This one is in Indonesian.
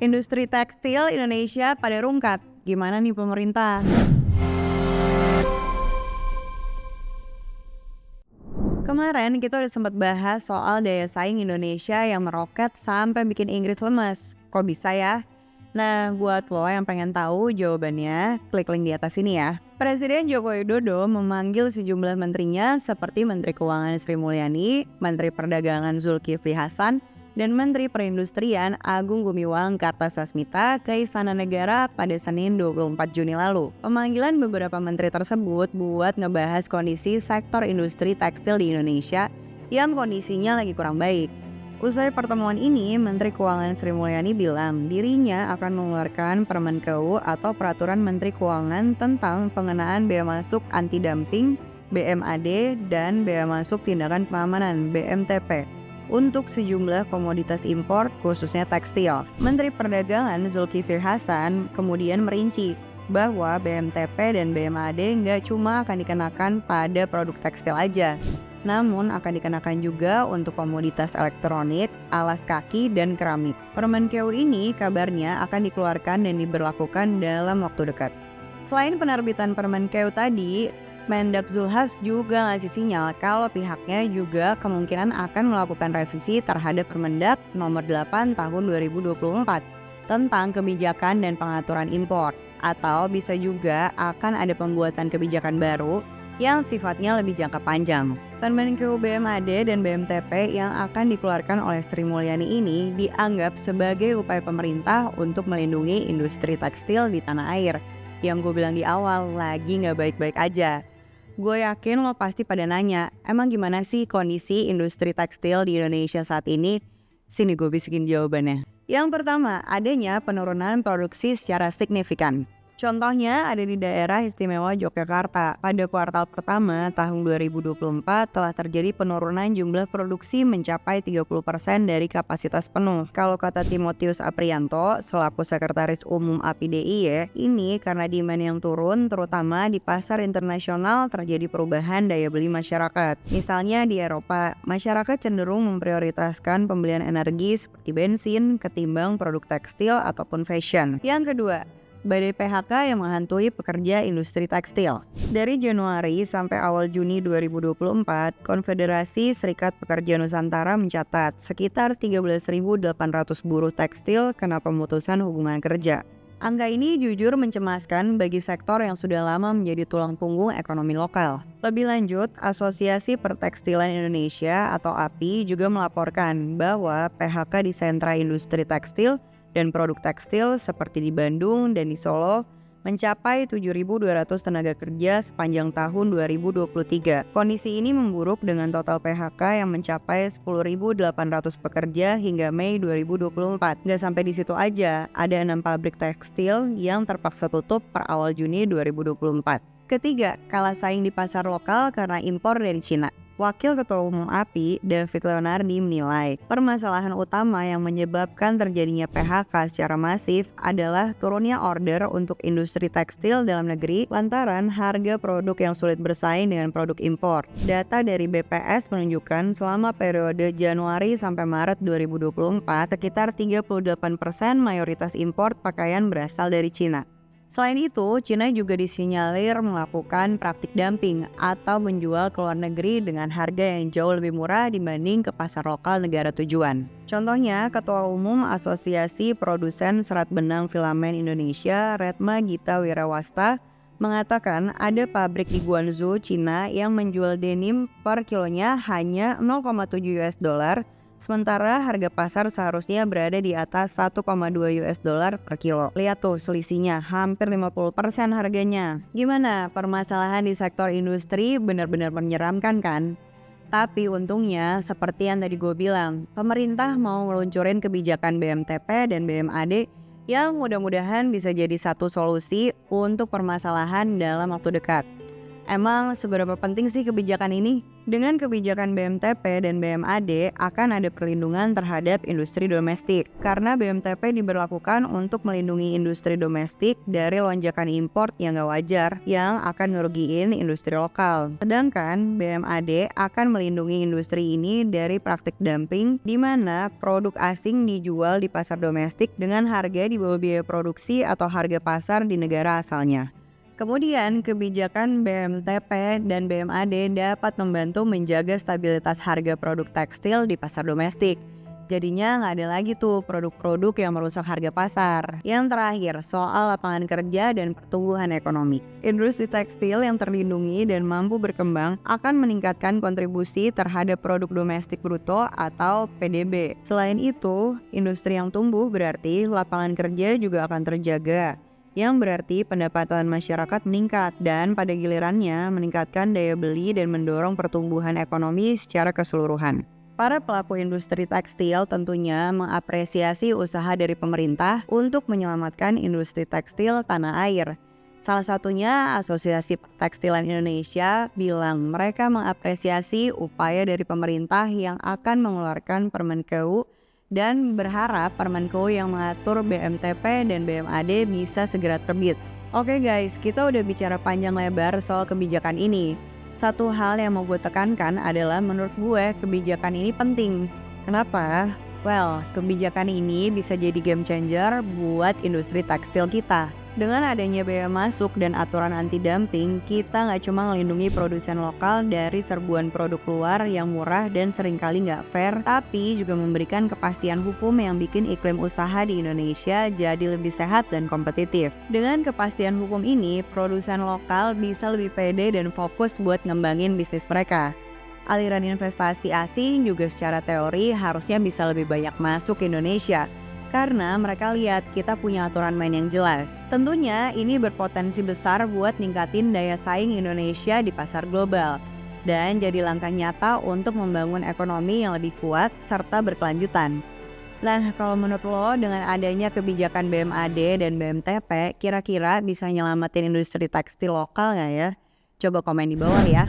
Industri tekstil Indonesia pada rungkat. Gimana nih pemerintah? Kemarin kita udah sempat bahas soal daya saing Indonesia yang meroket sampai bikin Inggris lemas. Kok bisa ya? Nah, buat lo yang pengen tahu jawabannya, klik link di atas ini ya. Presiden Joko Widodo memanggil sejumlah menterinya seperti Menteri Keuangan Sri Mulyani, Menteri Perdagangan Zulkifli Hasan, dan Menteri Perindustrian Agung Gumiwang Kartasasmita ke Istana Negara pada Senin 24 Juni lalu. Pemanggilan beberapa menteri tersebut buat ngebahas kondisi sektor industri tekstil di Indonesia yang kondisinya lagi kurang baik. Usai pertemuan ini, Menteri Keuangan Sri Mulyani bilang dirinya akan mengeluarkan Permenkeu atau Peraturan Menteri Keuangan tentang pengenaan bea masuk anti-dumping (BMAD) dan bea masuk tindakan pengamanan (BMTP) untuk sejumlah komoditas impor khususnya tekstil. Menteri Perdagangan Zulkifli Hasan kemudian merinci bahwa BMTP dan BMAD nggak cuma akan dikenakan pada produk tekstil aja, namun akan dikenakan juga untuk komoditas elektronik, alas kaki, dan keramik. Permenkeu ini kabarnya akan dikeluarkan dan diberlakukan dalam waktu dekat. Selain penerbitan Permenkeu tadi, Mendak Zulhas juga ngasih sinyal kalau pihaknya juga kemungkinan akan melakukan revisi terhadap Permendak nomor 8 tahun 2024 tentang kebijakan dan pengaturan impor, atau bisa juga akan ada pembuatan kebijakan baru yang sifatnya lebih jangka panjang. Permenkeu BMAD dan BMTP yang akan dikeluarkan oleh Sri Mulyani ini dianggap sebagai upaya pemerintah untuk melindungi industri tekstil di tanah air. Yang gue bilang di awal, lagi nggak baik-baik aja. Gue yakin lo pasti pada nanya, emang gimana sih kondisi industri tekstil di Indonesia saat ini? Sini gue bisikin jawabannya. Yang pertama, adanya penurunan produksi secara signifikan. Contohnya ada di daerah istimewa Yogyakarta. Pada kuartal pertama tahun 2024 telah terjadi penurunan jumlah produksi mencapai 30% dari kapasitas penuh. Kalau kata Timotius Aprianto, selaku Sekretaris Umum APDIY, ini karena demand yang turun terutama di pasar internasional terjadi perubahan daya beli masyarakat. Misalnya di Eropa, masyarakat cenderung memprioritaskan pembelian energi seperti bensin ketimbang produk tekstil ataupun fashion. Yang kedua, badai PHK yang menghantui pekerja industri tekstil. Dari Januari sampai awal Juni 2024, Konfederasi Serikat Pekerja Nusantara mencatat sekitar 13.800 buruh tekstil kena pemutusan hubungan kerja. Angka ini jujur mencemaskan bagi sektor yang sudah lama menjadi tulang punggung ekonomi lokal. Lebih lanjut, Asosiasi Pertekstilan Indonesia atau API juga melaporkan bahwa PHK di sentra industri tekstil dan produk tekstil seperti di Bandung dan di Solo mencapai 7.200 tenaga kerja sepanjang tahun 2023. Kondisi ini memburuk dengan total PHK yang mencapai 10.800 pekerja hingga Mei 2024. Nggak sampai di situ aja, ada 6 pabrik tekstil yang terpaksa tutup per awal Juni 2024. Ketiga, kalah saing di pasar lokal karena impor dari Cina. Wakil Ketua Umum API, David Leonardi menilai, permasalahan utama yang menyebabkan terjadinya PHK secara masif adalah turunnya order untuk industri tekstil dalam negeri lantaran harga produk yang sulit bersaing dengan produk impor. Data dari BPS menunjukkan selama periode Januari sampai Maret 2024, sekitar 38% mayoritas impor pakaian berasal dari Cina. Selain itu, Cina juga disinyalir melakukan praktik dumping atau menjual ke luar negeri dengan harga yang jauh lebih murah dibanding ke pasar lokal negara tujuan. Contohnya, Ketua Umum Asosiasi Produsen Serat Benang Filamen Indonesia, Retma Gita Wirawasta, mengatakan ada pabrik di Guangzhou, Cina yang menjual denim per kilonya hanya $0,7, sementara harga pasar seharusnya berada di atas $1,2 per kilo. Lihat tuh selisihnya, hampir 50% harganya. Gimana? Permasalahan di sektor industri benar-benar menyeramkan kan? Tapi untungnya, seperti yang tadi gue bilang, pemerintah mau meluncurin kebijakan BMTP dan BMAD yang mudah-mudahan bisa jadi satu solusi untuk permasalahan dalam waktu dekat. Emang seberapa penting sih kebijakan ini? Dengan kebijakan BMTP dan BMAD akan ada perlindungan terhadap industri domestik. Karena BMTP diberlakukan untuk melindungi industri domestik dari lonjakan import yang gak wajar yang akan ngerugiin industri lokal. Sedangkan BMAD akan melindungi industri ini dari praktik dumping di mana produk asing dijual di pasar domestik dengan harga di bawah biaya produksi atau harga pasar di negara asalnya. Kemudian, kebijakan BMTP dan BMAD dapat membantu menjaga stabilitas harga produk tekstil di pasar domestik. Jadinya nggak ada lagi tuh produk-produk yang merusak harga pasar. Yang terakhir, soal lapangan kerja dan pertumbuhan ekonomi. Industri tekstil yang terlindungi dan mampu berkembang akan meningkatkan kontribusi terhadap produk domestik bruto atau PDB. Selain itu, industri yang tumbuh berarti lapangan kerja juga akan terjaga, yang berarti pendapatan masyarakat meningkat dan pada gilirannya meningkatkan daya beli dan mendorong pertumbuhan ekonomi secara keseluruhan. Para pelaku industri tekstil tentunya mengapresiasi usaha dari pemerintah untuk menyelamatkan industri tekstil tanah air. Salah satunya Asosiasi Pertekstilan Indonesia bilang mereka mengapresiasi upaya dari pemerintah yang akan mengeluarkan Permen KU dan berharap Permen KU yang mengatur BMTP dan BMAD bisa segera terbit. Oke guys, kita udah bicara panjang lebar soal kebijakan ini. Satu hal yang mau gue tekankan adalah menurut gue kebijakan ini penting. Kenapa? Well, kebijakan ini bisa jadi game changer buat industri tekstil kita. Dengan adanya bea masuk dan aturan anti-dumping, kita nggak cuma melindungi produsen lokal dari serbuan produk luar yang murah dan seringkali nggak fair, tapi juga memberikan kepastian hukum yang bikin iklim usaha di Indonesia jadi lebih sehat dan kompetitif. Dengan kepastian hukum ini, produsen lokal bisa lebih pede dan fokus buat ngembangin bisnis mereka. Aliran investasi asing juga secara teori harusnya bisa lebih banyak masuk ke Indonesia, karena mereka lihat kita punya aturan main yang jelas. Tentunya ini berpotensi besar buat ningkatin daya saing Indonesia di pasar global dan jadi langkah nyata untuk membangun ekonomi yang lebih kuat serta berkelanjutan. Nah, kalau menurut lo dengan adanya kebijakan BMAD dan BMTP kira-kira bisa nyelamatin industri tekstil lokal nggak ya? Coba komen di bawah ya.